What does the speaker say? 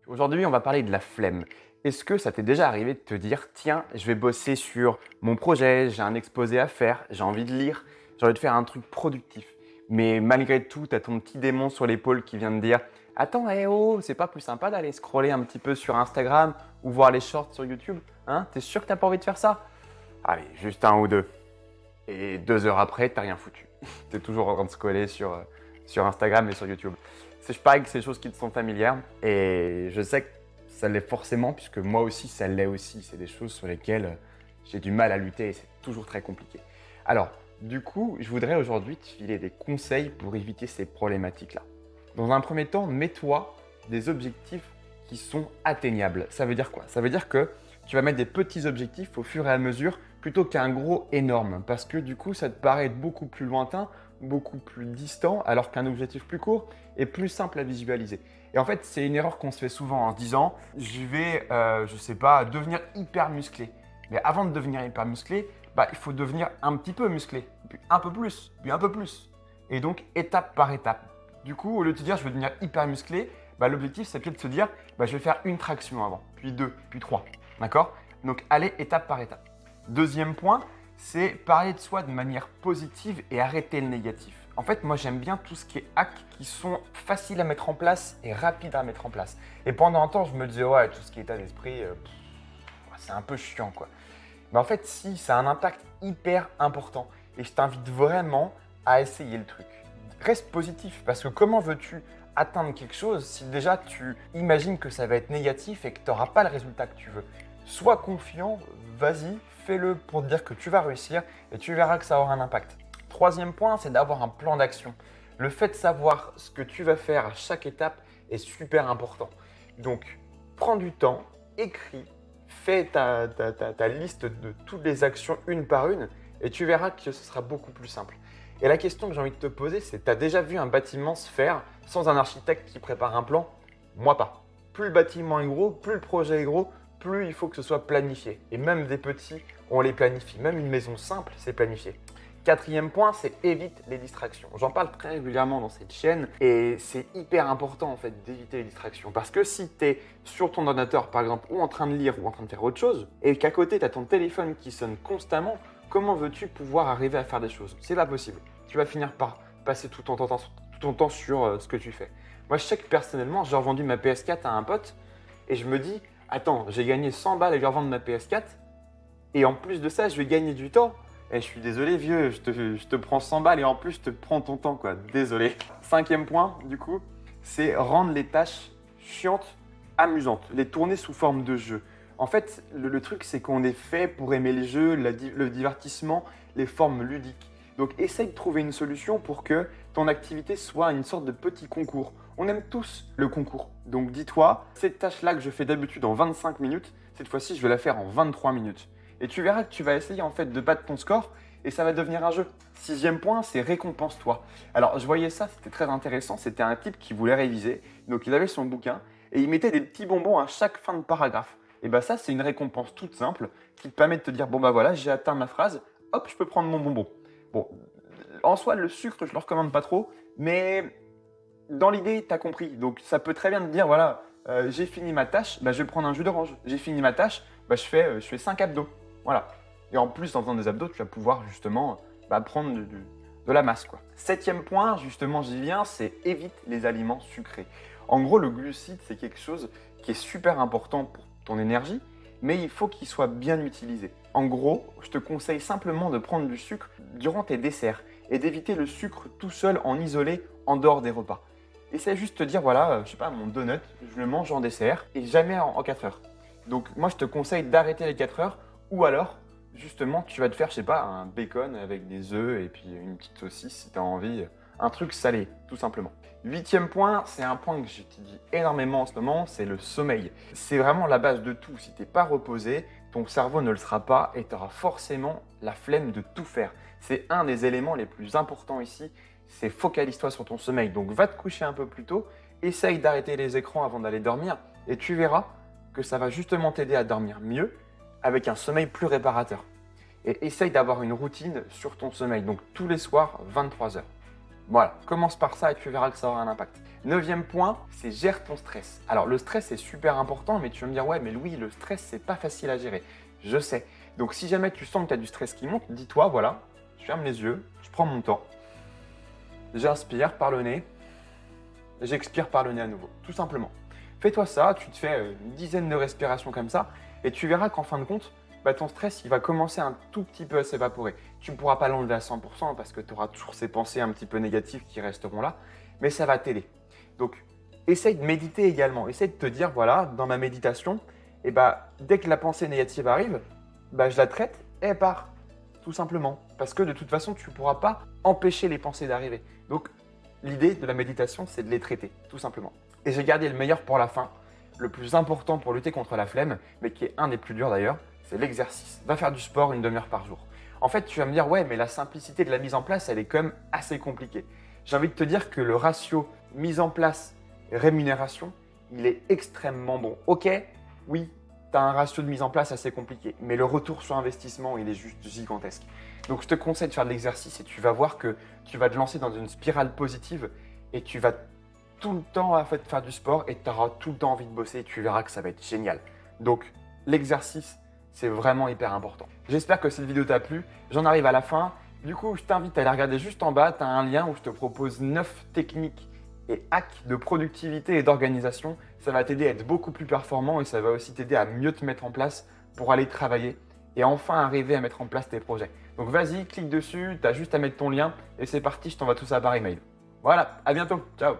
Aujourd'hui, on va parler de la flemme. Est-ce que ça t'est déjà arrivé de te dire, tiens, je vais bosser sur mon projet, j'ai un exposé à faire, j'ai envie de lire, j'ai envie de faire un truc productif. Mais malgré tout, tu as ton petit démon sur l'épaule qui vient de dire, attends, oh, c'est pas plus sympa d'aller scroller un petit peu sur Instagram ou voir les shorts sur YouTube, hein? T'es sûr que t'as pas envie de faire ça? Allez, juste un ou deux. Et 2 heures après, t'as rien foutu. T'es toujours en train de scroller sur Instagram et sur YouTube. Je parie que c'est des choses qui te sont familières et je sais que ça l'est forcément puisque moi aussi ça l'est aussi. C'est des choses sur lesquelles j'ai du mal à lutter et c'est toujours très compliqué. Alors, du coup, je voudrais aujourd'hui te filer des conseils pour éviter ces problématiques-là. Dans un premier temps, mets-toi des objectifs qui sont atteignables. Ça veut dire quoi? Ça veut dire que tu vas mettre des petits objectifs au fur et à mesure plutôt qu'un gros énorme parce que du coup, ça te paraît être beaucoup plus lointain, beaucoup plus distant alors qu'un objectif plus court est plus simple à visualiser. Et en fait, c'est une erreur qu'on se fait souvent en se disant je vais, je sais pas, devenir hyper musclé. Mais avant de devenir hyper musclé, il faut devenir un petit peu musclé, puis un peu plus, puis un peu plus. Et donc, étape par étape. Du coup, au lieu de te dire je veux devenir hyper musclé, l'objectif c'est peut-être de se dire je vais faire une traction avant, puis deux, puis trois. D'accord? Donc, allez étape par étape. Deuxième point, c'est parler de soi de manière positive et arrêter le négatif. En fait, moi j'aime bien tout ce qui est hacks qui sont faciles à mettre en place et rapides à mettre en place. Et pendant un temps, je me disais, ouais, tout ce qui est état d'esprit, c'est un peu chiant quoi. Mais en fait, si, ça a un impact hyper important. Et je t'invite vraiment à essayer le truc. Reste positif, parce que comment veux-tu atteindre quelque chose si déjà tu imagines que ça va être négatif et que tu n'auras pas le résultat que tu veux? Sois confiant, vas-y, fais-le pour te dire que tu vas réussir et tu verras que ça aura un impact. Troisième point, c'est d'avoir un plan d'action. Le fait de savoir ce que tu vas faire à chaque étape est super important. Donc, prends du temps, écris, fais ta liste de toutes les actions une par une et tu verras que ce sera beaucoup plus simple. Et la question que j'ai envie de te poser, c'est tu as déjà vu un bâtiment se faire sans un architecte qui prépare un plan? Moi pas. Plus le bâtiment est gros, plus le projet est gros, plus il faut que ce soit planifié. Et même des petits, on les planifie. Même une maison simple, c'est planifié. Quatrième point, c'est évite les distractions. J'en parle très régulièrement dans cette chaîne et c'est hyper important en fait d'éviter les distractions. Parce que si tu es sur ton ordinateur par exemple ou en train de lire ou en train de faire autre chose et qu'à côté tu as ton téléphone qui sonne constamment, comment veux-tu pouvoir arriver à faire des choses? C'est pas possible. Tu vas finir par passer tout ton temps sur ce que tu fais. Moi je sais que personnellement j'ai revendu ma PS4 à un pote et je me dis attends, j'ai gagné 100 balles à lui revendre ma PS4 et en plus de ça je vais gagner du temps. Eh, je suis désolé vieux, je te prends 100 balles et en plus je te prends ton temps quoi, désolé. Cinquième point du coup, c'est rendre les tâches chiantes amusantes, les tourner sous forme de jeu. En fait, le truc c'est qu'on est fait pour aimer les jeux, le divertissement, les formes ludiques. Donc essaye de trouver une solution pour que ton activité soit une sorte de petit concours. On aime tous le concours. Donc dis-toi, cette tâche-là que je fais d'habitude en 25 minutes, cette fois-ci je vais la faire en 23 minutes. Et tu verras que tu vas essayer en fait de battre ton score et ça va devenir un jeu. Sixième point, c'est récompense-toi. Alors je voyais ça, c'était très intéressant. C'était un type qui voulait réviser, donc il avait son bouquin et il mettait des petits bonbons à chaque fin de paragraphe. Et ça c'est une récompense toute simple qui te permet de te dire bon voilà, j'ai atteint ma phrase, hop, je peux prendre mon bonbon. Bon, en soi le sucre je le recommande pas trop, mais dans l'idée tu as compris. Donc ça peut très bien te dire voilà, j'ai fini ma tâche, je vais prendre un jus d'orange. J'ai fini ma tâche, je fais 5 abdos. Voilà. Et en plus, en faisant des abdos, tu vas pouvoir justement prendre de la masse, quoi. Septième point, justement, j'y viens, c'est évite les aliments sucrés. En gros, le glucide, c'est quelque chose qui est super important pour ton énergie, mais il faut qu'il soit bien utilisé. En gros, je te conseille simplement de prendre du sucre durant tes desserts et d'éviter le sucre tout seul en isolé en dehors des repas. Essaye juste de te dire, voilà, je sais pas, mon donut, je le mange en dessert et jamais en 4 heures. Donc moi, je te conseille d'arrêter les 4 heures. Ou alors, justement, tu vas te faire, je sais pas, un bacon avec des œufs et puis une petite saucisse si tu as envie. Un truc salé, tout simplement. Huitième point, c'est un point que j'utilise énormément en ce moment, c'est le sommeil. C'est vraiment la base de tout. Si tu n'es pas reposé, ton cerveau ne le sera pas et tu auras forcément la flemme de tout faire. C'est un des éléments les plus importants ici, c'est focalise-toi sur ton sommeil. Donc va te coucher un peu plus tôt, essaye d'arrêter les écrans avant d'aller dormir et tu verras que ça va justement t'aider à dormir mieux avec un sommeil plus réparateur. Et essaye d'avoir une routine sur ton sommeil, donc tous les soirs, 23 heures. Voilà, commence par ça et tu verras que ça aura un impact. 9e point, c'est gère ton stress. Alors le stress est super important, mais tu vas me dire, ouais, mais Louis, le stress, c'est pas facile à gérer. Je sais. Donc si jamais tu sens que tu as du stress qui monte, dis-toi, voilà, je ferme les yeux, je prends mon temps, j'inspire par le nez, j'expire par le nez à nouveau, tout simplement. Fais-toi ça, tu te fais une dizaine de respirations comme ça, et tu verras qu'en fin de compte, ton stress, il va commencer un tout petit peu à s'évaporer. Tu ne pourras pas l'enlever à 100% parce que tu auras toujours ces pensées un petit peu négatives qui resteront là, mais ça va t'aider. Donc, essaye de méditer également. Essaye de te dire, voilà, dans ma méditation, dès que la pensée négative arrive, je la traite et elle part, tout simplement. Parce que de toute façon, tu ne pourras pas empêcher les pensées d'arriver. Donc, l'idée de la méditation, c'est de les traiter, tout simplement. Et j'ai gardé le meilleur pour la fin. Le plus important pour lutter contre la flemme, mais qui est un des plus durs d'ailleurs, c'est l'exercice. Va faire du sport une demi-heure par jour. En fait, tu vas me dire, ouais, mais la simplicité de la mise en place, elle est quand même assez compliquée. J'ai envie de te dire que le ratio mise en place rémunération, il est extrêmement bon. Ok, oui, tu as un ratio de mise en place assez compliqué, mais le retour sur investissement, il est juste gigantesque. Donc, je te conseille de faire de l'exercice et tu vas voir que tu vas te lancer dans une spirale positive et tu vas tout le temps faire du sport et tu auras tout le temps envie de bosser et tu verras que ça va être génial. Donc, l'exercice, c'est vraiment hyper important. J'espère que cette vidéo t'a plu. J'en arrive à la fin. Du coup, je t'invite à aller regarder juste en bas. Tu as un lien où je te propose 9 techniques et hacks de productivité et d'organisation. Ça va t'aider à être beaucoup plus performant et ça va aussi t'aider à mieux te mettre en place pour aller travailler et enfin arriver à mettre en place tes projets. Donc vas-y, clique dessus, tu as juste à mettre ton lien et c'est parti, je t'envoie tout ça par email. Voilà, à bientôt, ciao!